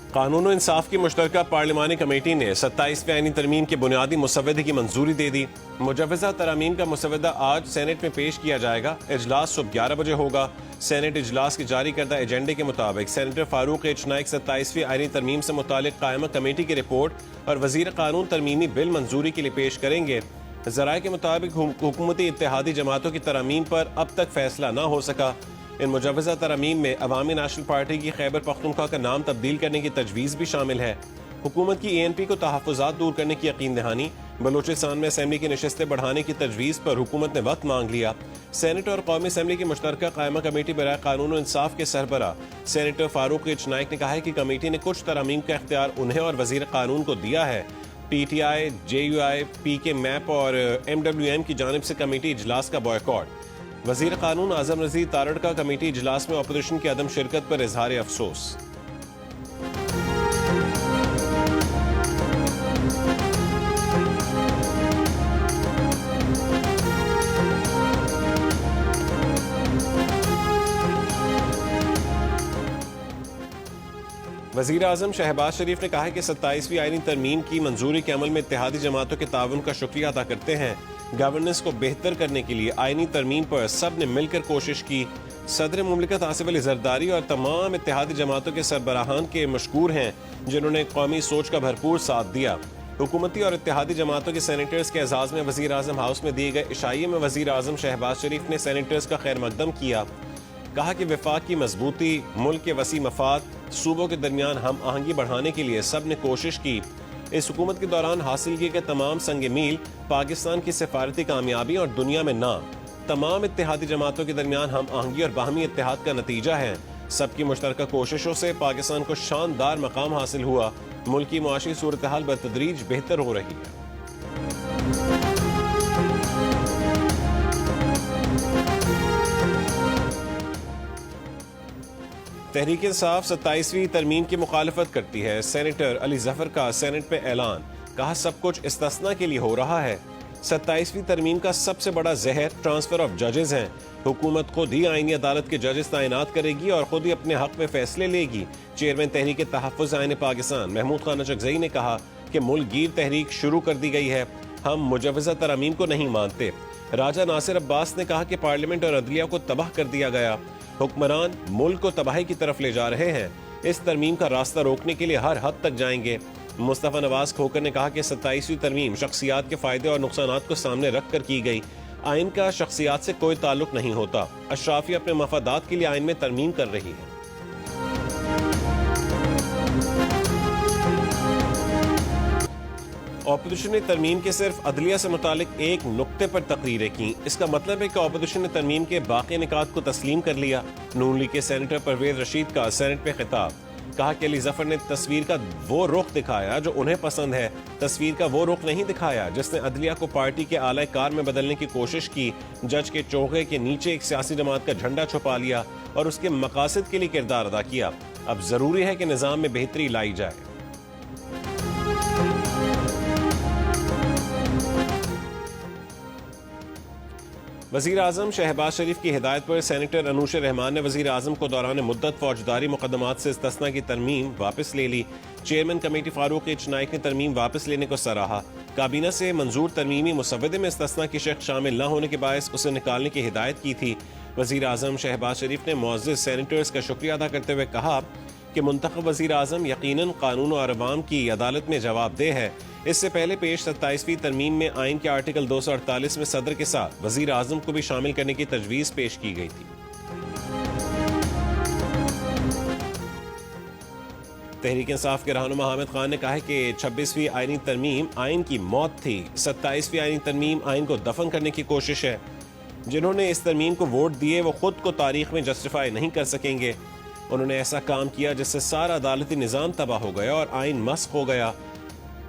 कानून और इंसाफ की मुश्तरका पार्लिमानी कमेटी ने 27वीं आईनी तरमीम के बुनियादी मुसव्वदे की मंजूरी दे दी। मुजव्वज़ा तरामीम का मुसव्वदा आज सेनेट में पेश किया जाएगा। इजलास सुबह 11 बजे होगा। सेनेट इजलास के जारी करदा एजेंडे के मुताबिक सेनेटर फारूक एच नाइक 27वीं आईनी तरमीम से मुतालिक कायमा कमेटी की रिपोर्ट और वजीर कानून तरमीमी बिल मंजूरी के लिए पेश करेंगे। ज़राए के मुताबिक हुकूमती इत्तेहादी जमातों की तरामीम पर अब तक फैसला न हो सका। इन मुजव्वज़ा तरामीम में अवामी नेशनल पार्टी की खैबर पख्तूनख्वा का नाम तब्दील करने की तजवीज़ भी शामिल है। हुकूमत की ANP को तहफ़्फ़ुज़ात दूर करने की यकीन दहानी, बलूचिस्तान में असम्बली की नशस्तें बढ़ाने की तजवीज़ पर हुकूमत ने वक्त मांग लिया। सेनेट और कौमी असम्बली की मुश्तरका कायमा कमेटी बराए कानून और इंसाफ के सरबरा सेनेटर फारूक एच नाइक ने कहा है कि कमेटी ने कुछ तरामीम का इख्तियार उन्हें और वज़ीर कानून को दिया है। PTI, JUI, PK मैप और MWM की जानिब से कमेटी इजलास का बॉयकॉट। वजीर कानून आजम रजीक तारड़ का कमेटी इजलास में अपोजिशन की अदम शिरकत पर इजहार अफसोस। वज़ीर आज़म शहबाज शरीफ ने कहा है कि 27वीं आईनी तरमीम की मंजूरी के अमल में इत्तेहादी जमातों के ताउन का शुक्रिया अदा करते हैं। गवर्नेंस को बेहतर करने के लिए आईनी तरमीम पर सब ने मिलकर कोशिश की। सदर मुमलिकत आसिफ अली जरदारी और तमाम इत्तेहादी जमातों के सरबराहान के मशकूर हैं जिन्होंने कौमी सोच का भरपूर साथ दिया। हुकूमती और इत्तेहादी जमातों के सेनेटर्स के एजाज़ में वज़ीर आज़म हाउस में दिए गए इशाइये में वज़ीर आज़म शहबाज शरीफ ने सेनेटर्स का खैर मकदम किया। कहा कि वफाक की मजबूती, मुल्क के वसी मफाद, सूबों के दरमियान हम आहंगी बढ़ाने के लिए सब ने कोशिश की। इस हुकूमत के दौरान हासिल किए गए तमाम संग मील पाकिस्तान की सिफारती कामयाबी और दुनिया में नाम तमाम इत्तेहादी जमातों के दरमियान हम आहंगी और बाहमी इत्तेहाद का नतीजा है। सबकी मुश्तरका कोशिशों से पाकिस्तान को शानदार मकाम हासिल हुआ। मुल्क की मुआशी सूरत हाल बतदरीज बेहतर हो रही है। तहरीक इंसाफ 27वीं तरमीम की मुखालफत करती है। सेनेटर अली जफर का सेनेट में ऐलान, कहा सब कुछ इस्तिस्ना के लिए हो रहा है। 27वीं तरमीम का सबसे बड़ा जहर ट्रांसफर ऑफ जजेस हैं। हुकूमत खुद ही आईनी अदालत के जजेस तैनात करेगी और खुद ही अपने हक में फैसले लेगी। चेयरमैन तहरीक तहफ़्फ़ुज़ आईन पाकिस्तान महमूद खान अचकज़ई ने कहा कि मुल्क गिर तहरीक शुरू कर दी गई है, हम मुजव्वज़ा तरामीम को नहीं मानते। राजा नासिर अब्बास ने कहा कि पार्लियामेंट और अदलिया को तबाह कर दिया गया। हुक्मरान मुल्क को तबाही की तरफ ले जा रहे हैं। इस तरमीम का रास्ता रोकने के लिए हर हद तक जाएंगे। मुस्तफ़ा नवाज खोकर ने कहा कि 27वीं तरमीम शख्सियात के फायदे और नुकसानात को सामने रख कर की गई। आइन का शख्सियात से कोई ताल्लुक नहीं होता। अशराफी अपने मफादात के लिए आइन में तरमीम कर रही है। ऑपोजिशन ने तरमीम के सिर्फ अदलिया से मुतालिक एक नुक्ते पर तकरीरें की। इसका मतलब है कि ऑपोजिशन ने तरमीम के बाकी निकात को तस्लीम कर लिया। नून लीग के सेनेटर परवेज रशीद का सेनेट में खिताब, कहा कि अली जफर ने तस्वीर का वो रुख दिखाया जो उन्हें पसंद है, तस्वीर का वो रुख नहीं दिखाया जिसने अदलिया को पार्टी के आला कार में बदलने की कोशिश की। जज के चौके के नीचे एक सियासी जमात का झंडा छुपा लिया और उसके मकासद के लिए किरदार अदा किया। अब जरूरी है कि निजाम में बेहतरी लाई जाए। वज़ीर आज़म शहबाज शरीफ की हिदायत पर सेनेटर अनूश रहमान ने वज़ीर आज़म को दौरान मुद्दत फौजदारी मुकदमात से इस्तिस्ना की तरमीम वापस ले ली। Chairman committee Farooq H Naik ने तरमीम वापस लेने को सराहा। काबीना से मंजूर तरमीमी मुसव्वदे में इस्तिस्ना की शर्त शामिल न होने के बायस उसे निकालने की हिदायत की थी। वज़ीर आज़म शहबाज शरीफ ने मुअज़्ज़िज़ सेनेटर्स का शुक्रिया अदा करते हुए कहा कि मुंतखब वज़ीर आज़म यकीनन कानून और अवाम की अदालत में जवाबदेह है। इससे पहले पेश 27वीं तरमीम में आइन के आर्टिकल 248 में सदर के साथ वज़ीर आज़म को भी शामिल करने की तजवीज़ पेश की गई थी। तहरीक इंसाफ के रहनुमा हामिद खान ने कहा है कि 26वीं आईनी तरमीम आइन की मौत थी। 27वीं आईनी तरमीम आइन को दफन करने की कोशिश है। जिन्होंने इस तरमीम को वोट दिए वो खुद को तारीख में जस्टिफाई नहीं कर सकेंगे। उन्होंने ऐसा काम किया जिससे सारा अदालती निज़ाम तबाह हो गया और आइन मस्ख हो गया।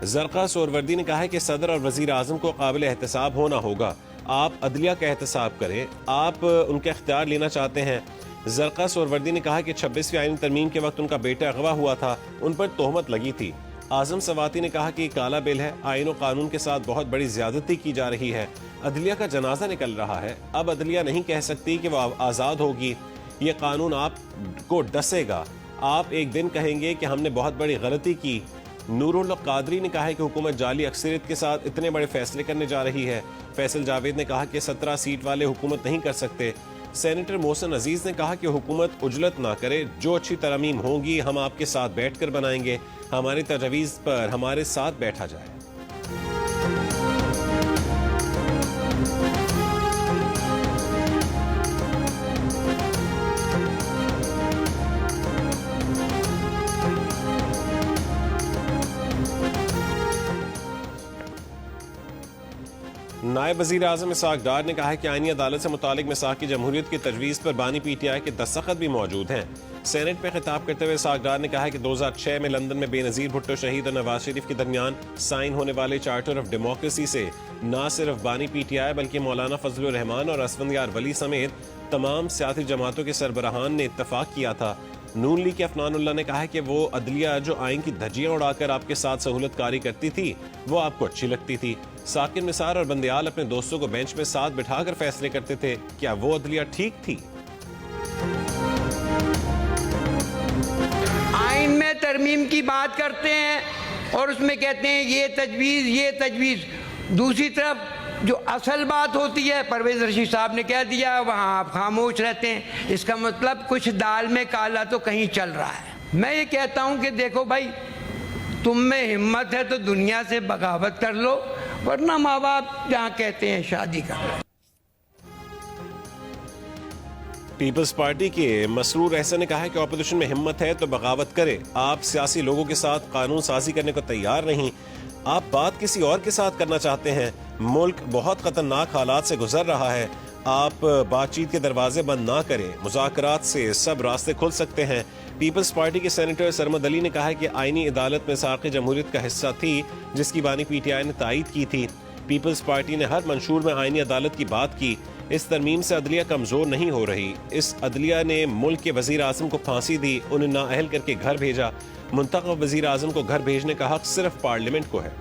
जरका सोरवर्दी ने कहा है कि सदर और वज़ीर आज़म को काबिल एहतसाब होना होगा। आप अदलिया का एहतसाब करें, आप उनके इख्तियार लेना चाहते हैं। जरका सोरवर्दी ने कहा कि 26वीं आईनी तरमीम के वक्त उनका बेटा अगवा हुआ था, उन पर तोहमत लगी थी। आजम सवाती ने कहा कि काला बिल है, आइन और कानून के साथ बहुत बड़ी ज्यादती की जा रही है। अदलिया का जनाजा निकल रहा है। अब अदलिया नहीं कह सकती कि वह आज़ाद होगी। ये कानून आपको डसेगा। आप एक दिन कहेंगे कि हमने बहुत बड़ी गलती की। नूरुल कादरी ने कहा है कि हुकूमत जाली अक्सरियत के साथ इतने बड़े फैसले करने जा रही है। फैसल जावेद ने कहा कि 17 सीट वाले हुकूमत नहीं कर सकते। सेनेटर मोहसिन अजीज ने कहा कि हुकूमत उजलत ना करे, जो अच्छी तरमीम होंगी हम आपके साथ बैठकर बनाएंगे, हमारी तजवीज़ पर हमारे साथ बैठा जाए। नायब वज़ीर आज़म इसहाक डार ने कहा है कि आईनी अदालत से मुतालिक मिसाक की जमहूरियत की तजवीज़ पर बानी PTI के दस्तखत भी मौजूद हैं। सेनेट में खिताब करते हुए इसहाक डार ने कहा है कि 2006 में लंदन में बेनज़ीर भुट्टो शहीद और नवाज शरीफ के दरमियान साइन होने वाले चार्टर ऑफ डेमोक्रेसी से न सिर्फ बानी PTI बल्कि मौलाना फजलुर रहमान और असफंदियार वली समेत तमाम सियासी जमातों के सरबराहान ने इत्तफाक किया था। नून लीग के अफनानुल्लाह ने कहा है कि वो अदलिया जो आइन की धज्जियां उड़ाकर आपके साथ सहूलत कारी करती थी वो आपको अच्छी लगती थी। साकिर निसार और बंदयाल अपने दोस्तों को बेंच में साथ बिठाकर फैसले करते थे, क्या वो अदलिया ठीक थी? आइन में तरमीम की बात करते हैं और उसमें कहते हैं ये तजवीज़। दूसरी तरफ जो असल बात होती है, परवेज़ रशीद साहब ने कह दिया, वहाँ आप खामोश रहते हैं। इसका मतलब कुछ दाल में काला तो कहीं चल रहा है। मैं ये कहता हूँ कि देखो भाई, तुम में हिम्मत है तो दुनिया से बगावत कर लो, वरना माँ बाप जहाँ कहते हैं शादी कर लो। पीपल्स पार्टी के मसरूर एहसन ने कहा है कि ऑपोजिशन में हिम्मत है तो बगावत करे। आप सियासी लोगों के साथ कानून साजी करने को तैयार नहीं, आप बात किसी और के साथ करना चाहते हैं। मुल्क बहुत खतरनाक हालात से गुजर रहा है, आप बातचीत के दरवाजे बंद ना करें, मुज़ाकरात से सब रास्ते खुल सकते हैं। पीपल्स पार्टी के सेनेटर सरमद अली ने कहा है कि आईनी अदालत में साक़ जमहूरियत का हिस्सा थी जिसकी बानी PTI ने तायद की थी। पीपल्स पार्टी ने हर मंशूर में आईनी अदालत की बात की। इस तरमीम से अदलिया कमजोर नहीं हो रही। इस अदलिया ने मुल्क के वजीर आजम को फांसी दी, उन्हें नाअहल करके घर भेजा। मुंतखब वजीर आजम को घर भेजने का हक सिर्फ पार्लियामेंट को है।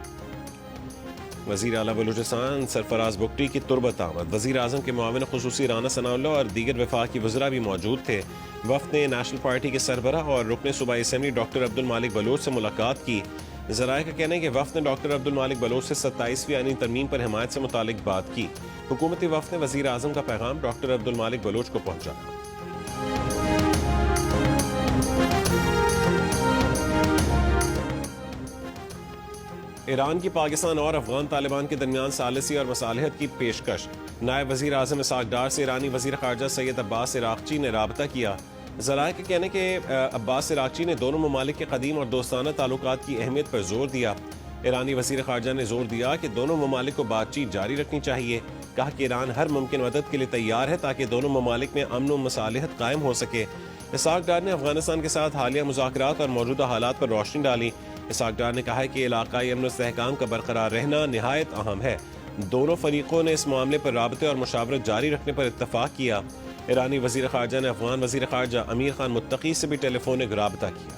वजीर आला बलूचिस्तान सरफराज बुगटी की तुरबत आमद। वजीर आजम के मुआविन खुसूसी राना सनाउल्लाह और दीगर वफाकी वज़रा भी मौजूद थे। वफ़द ने नेशनल पार्टी के सरबराह और रुकन सूबाई असेंबली डॉक्टर अब्दुल मालिक बलोच से मुलाकात की। ज़राए का कहना है कि वफ़द ने डॉक्टर अब्दुल मालिक बलोच से 27वीं आईनी तरमीम पर हिमायत से मुतालिक बात की। हुकूमती वफ़द ने वज़ीर आज़म का पैगाम डॉक्टर अब्दुल मालिक बलोच को पहुंचाया। ईरान की पाकिस्तान और अफगान तालिबान के दरमियान सालिसी और मसालहत की पेशकश। नायब वज़ीर आज़म इसहाक डार से ईरानी वज़ीर ख़ारजा सैयद अब्बास इराक़ची ने राबता किया। ज़राए के कहने के अब्बास इराक़ची ने दोनों ममालिक के कदीम और दोस्ताना ताल्लुकात की अहमियत पर जोर दिया। ईरानी वज़ीर ख़ारजा ने जोर दिया कि दोनों ममालिक को बातचीत जारी रखनी चाहिए। कहा कि ईरान हर मुमकिन मदद के लिए तैयार है ताकि दोनों ममालिक में अमन व मसालहत कायम हो सके। इसहाक डार ने अफगानिस्तान के साथ हालिया मुज़ाकरात और मौजूदा हालात पर रोशनी डाली। इसहाक डार ने कहा है कि इलाकाई अमन व इस्तेहकाम का बरकरार रहना नहायत अहम है। दोनों फरीकों ने इस मामले पर राबते और मुशावरत जारी रखने पर इत्तफाक किया। ईरानी वज़ीर ख़ारजा ने अफगान वज़ीर ख़ारजा अमीर खान मुत्तकी से भी टेलीफोनिक राबता किया।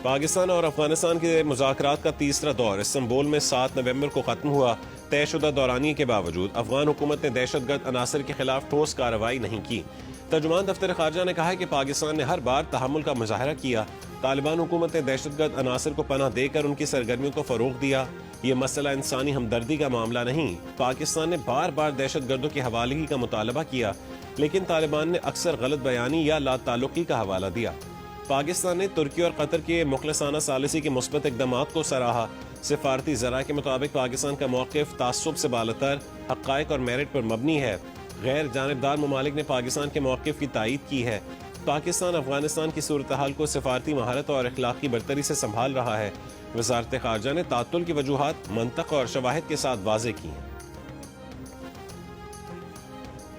पाकिस्तान और अफगानिस्तान के मुज़ाकरात का तीसरा दौर इस्तांबुल में 7 नवंबर को ख़त्म हुआ। तयशुदा दौरानिये के बावजूद अफगान हुकूमत ने दहशतगर्द अनासर के खिलाफ ठोस कार्रवाई नहीं की। तर्जुमान दफ्तर ख़ारजा ने कहा है कि पाकिस्तान ने हर बार तहम्मुल का मुजाहरा किया। तालिबान हुकूमत ने दहशतगर्द अनासर को पनाह देकर उनकी सरगर्मियों को फ़रोग़ दिया। ये मसला इंसानी हमदर्दी का मामला नहीं। पाकिस्तान ने बार बार दहशतगर्दों की हवालगी का मुतालबा किया, लेकिन तालिबान ने अक्सर गलत बयानी या लाताल्लुकी का हवाला दिया। पाकिस्तान ने तुर्की और कतर के मुखलसाना सालिसी के मुस्बत इक़दामात को सराहा। सिफारती ज़रा के मुताबिक पाकिस्तान का मौक़िफ़ तासुब से बालतर, हक़ाइक़ और मेरिट पर मबनी है। गैर जानिबदार ममालिक ने पाकिस्तान के मौक़िफ़ की तायीद की है। पाकिस्तान अफगानिस्तान की सूरत हाल को सिफारती महारत और अखलाकी बरतरी से संभाल रहा है। वज़ारत ख़ारजा ने तातुल की वजूहात मंतक़ और शवाहिद के साथ वाज़े की हैं।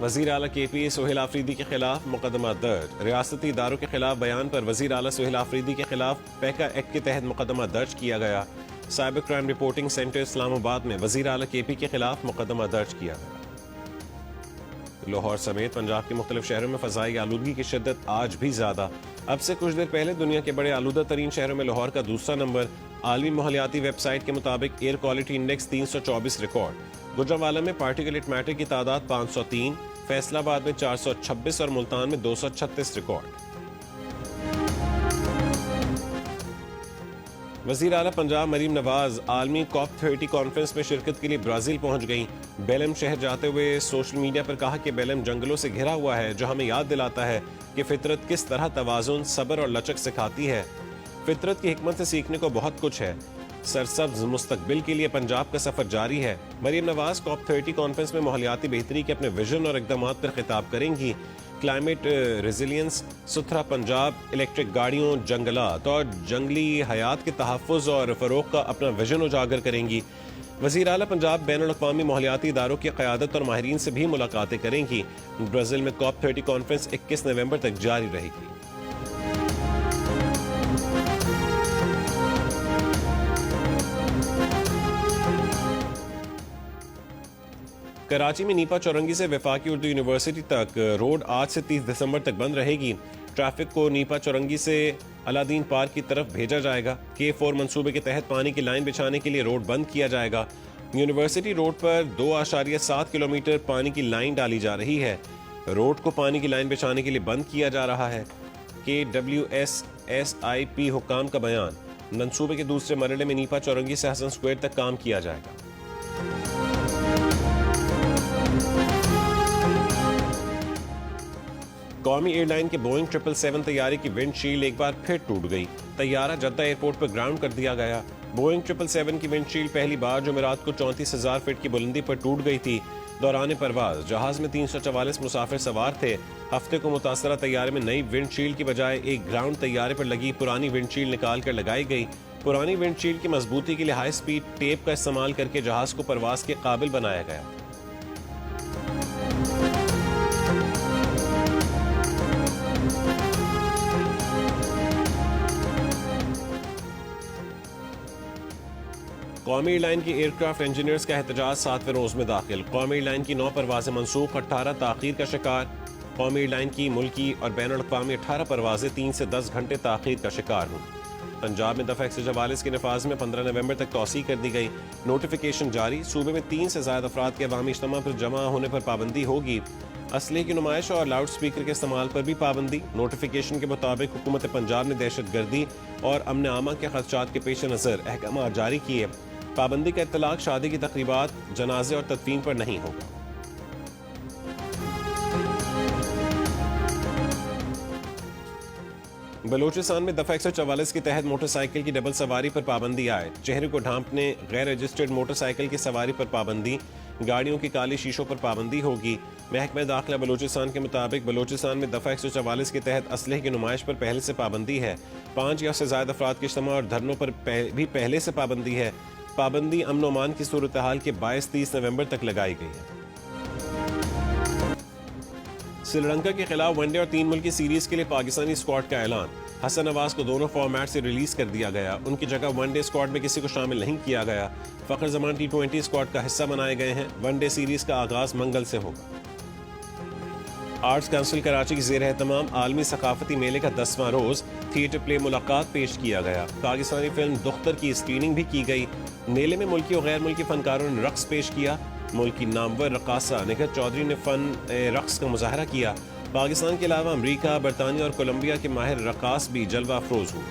वज़ीर आला KP सोहेल आफरीदी के खिलाफ मुकदमा दर्ज। रियासती इदारों के खिलाफ बयान पर वज़ीर आला सोहेल आफरीदी के खिलाफ पैका एक्ट के तहत मुकदमा दर्ज किया गया। Cyber crime reporting centre Islamabad में वज़ीर आला KP के खिलाफ मुकदमा दर्ज किया गया। लाहौर समेत पंजाब के मुख्तलिफ शहरों में फ़ज़ाई आलूदगी की शिद्दत आज भी ज़्यादा। अब से कुछ देर पहले दुनिया के बड़े आलूदा तरीन शहरों में लाहौर का दूसरा नंबर। आलमी माहौलियाती वेबसाइट के मुताबिक air quality index 324 record. Gujranwala में पार्टिकुलेट मैटर की तादाद 503, फैसलाबाद में 426 और मुल्तान में 236 रिकॉर्ड। वज़ीर आला पंजाब मरीम नवाज आलमी COP30 कॉन्फ्रेंस में शिरकत के लिए ब्राज़ील पहुंच गईं। बेलम शहर जाते हुए सोशल मीडिया पर कहा कि बेलम जंगलों से घिरा हुआ है, जो हमें याद दिलाता है कि फितरत किस तरह तवाज़ुन, सब्र और लचक सिखाती है। फितरत की हिकमत से सीखने को बहुत कुछ है। सरसब्ज मुस्तकबिल के लिए पंजाब का सफर जारी है। मरीम नवाज COP30 कॉन्फ्रेंस में माहौलियाती बेहतरी के अपने विजन और इकदामात पर खिताब करेंगी। क्लाइमेट रेजिलियंस, सुथरा पंजाब, इलेक्ट्रिक गाड़ियों, जंगलात और जंगली हयात के तहफ़्फ़ुज़ और फ़रोग़ का अपना विजन उजागर करेंगी। वज़ीर आला पंजाब बैनुल अक़वामी माहौलियाती इदारों की क़यादत और माहिरीन से भी मुलाकातें करेंगी। ब्राज़ील में COP30 कॉन्फ्रेंस 21 नवंबर तक जारी रहेगी। कराची में नीपा चौरंगी से वफाकी उर्दू यूनिवर्सिटी तक रोड आज से 30 दिसंबर तक बंद रहेगी। ट्रैफिक को नीपा चौरंगी से अलादीन पार्क की तरफ भेजा जाएगा। K4 मंसूबे के तहत पानी की लाइन बिछाने के लिए रोड बंद किया जाएगा। यूनिवर्सिटी रोड पर 2.7 किलोमीटर पानी की लाइन डाली जा रही है। रोड को पानी की लाइन बिछाने के लिए बंद किया जा रहा है। KWSSIP हुक्काम का बयान। मंसूबे के दूसरे मरहले में नीपा चौरंगी से हसन स्क्वायर तक काम किया जाएगा। कौमी एयरलाइन के बोइंग 777 तैयारे की विंडशील्ड एक बार फिर टूट गई। तैयारा जद्दा एयरपोर्ट पर ग्राउंड कर दिया गया। बोइंग 777 की विंडशील्ड पहली बार जुमेरात को 34,000 फीट की बुलंदी पर टूट गई थी। दौरान परवाज जहाज में 344 मुसाफिर सवार थे। हफ्ते को मुतासरा तैयारे में नई विंडशील्ड की बजाय एक ग्राउंड तैयारे पर लगी पुरानी विंडशील्ड निकाल कर लगाई गई। पुरानी विंडशील्ड की मजबूती के लिए हाई स्पीड टेप का इस्तेमाल करके जहाज को परवाज के काबिल बनाया गया। कौमी एयरलाइन की एयरक्राफ्ट इंजीनियर्स का एहतजाज 7वें रोज में दाखिल। कौमी एयरलाइन की 9 परवाजें मनसूख, 18 ताखीर का शिकार। कौमी एयरलाइन की मुल्की और बैनुल अक़वामी 18 परवाजें 3 से 10 घंटे ताखीर का शिकार हुई। पंजाब में दफ़ा 144 के नफाज में 15 नवंबर तक तौसी कर दी गई। नोटिफिकेशन जारी। सूबे में 3 से ज़्यादा अफराद के अवामी इज्तिमा पर जमा होने पर पाबंदी होगी। असलहे की नुमाइश और लाउड स्पीकर के इस्तेमाल पर भी पाबंदी। नोटिफिकेशन के मुताबिक हुकूमत पंजाब ने दहशत गर्दी और अमन आमा के खदशात के पेश नज़र अहकाम जारी किए। पाबंदी का इत्तलाक शादी की तकरीबात, जनाजे और तदफीन पर नहीं होगा। बलूचिस्तान में दफा 144 के तहत मोटरसाइकिल की डबल सवारी पर पाबंदी आए। चेहरे को ढांपने, गैर रजिस्टर्ड मोटरसाइकिल की सवारी पर पाबंदी, गाड़ियों की काली शीशों पर पाबंदी होगी। महकमा दाखिला बलूचिस्तान के मुताबिक बलूचिस्तान में दफा 144 के तहत असलहे की नुमाइश पर पहले से पाबंदी है। 5 या उससे ज्यादा अफराद के इज्तिमा और धरनों पर भी पहले से पाबंदी है। पाबंदी अमन ओमान की सूरत हाल के 22-30 नवंबर तक लगाई गई है। श्रीलंका के खिलाफ वनडे और 3 मुल्की सीरीज के लिए पाकिस्तानी स्क्वाड का ऐलान। हसन नवाज को दोनों फॉर्मेट से रिलीज कर दिया गया। उनकी जगह वनडे स्क्वाड में किसी को शामिल नहीं किया गया। फखर जमान T20 स्क्वाड का हिस्सा बनाए गए हैं। वनडे सीरीज का आगाज मंगल से होगा। आर्ट्स काउंसिल कराची की ज़ेर एहतमाम आलमी सकाफती मेले का 10वां रोज थिएटर प्ले मुलाकात पेश किया गया। पाकिस्तानी फिल्म दुख्तर की स्क्रीनिंग भी की गई। मेले में मुल्की और गैर मुल्की फनकारों ने रक्स पेश किया। मुल्की नामवर रकासा निखत चौधरी ने फन रक्स का मुजाहरा किया। पाकिस्तान के अलावा अमरीका, बरतानिया और कोलंबिया के माहिर रकास भी जलवा अफरोज हुए।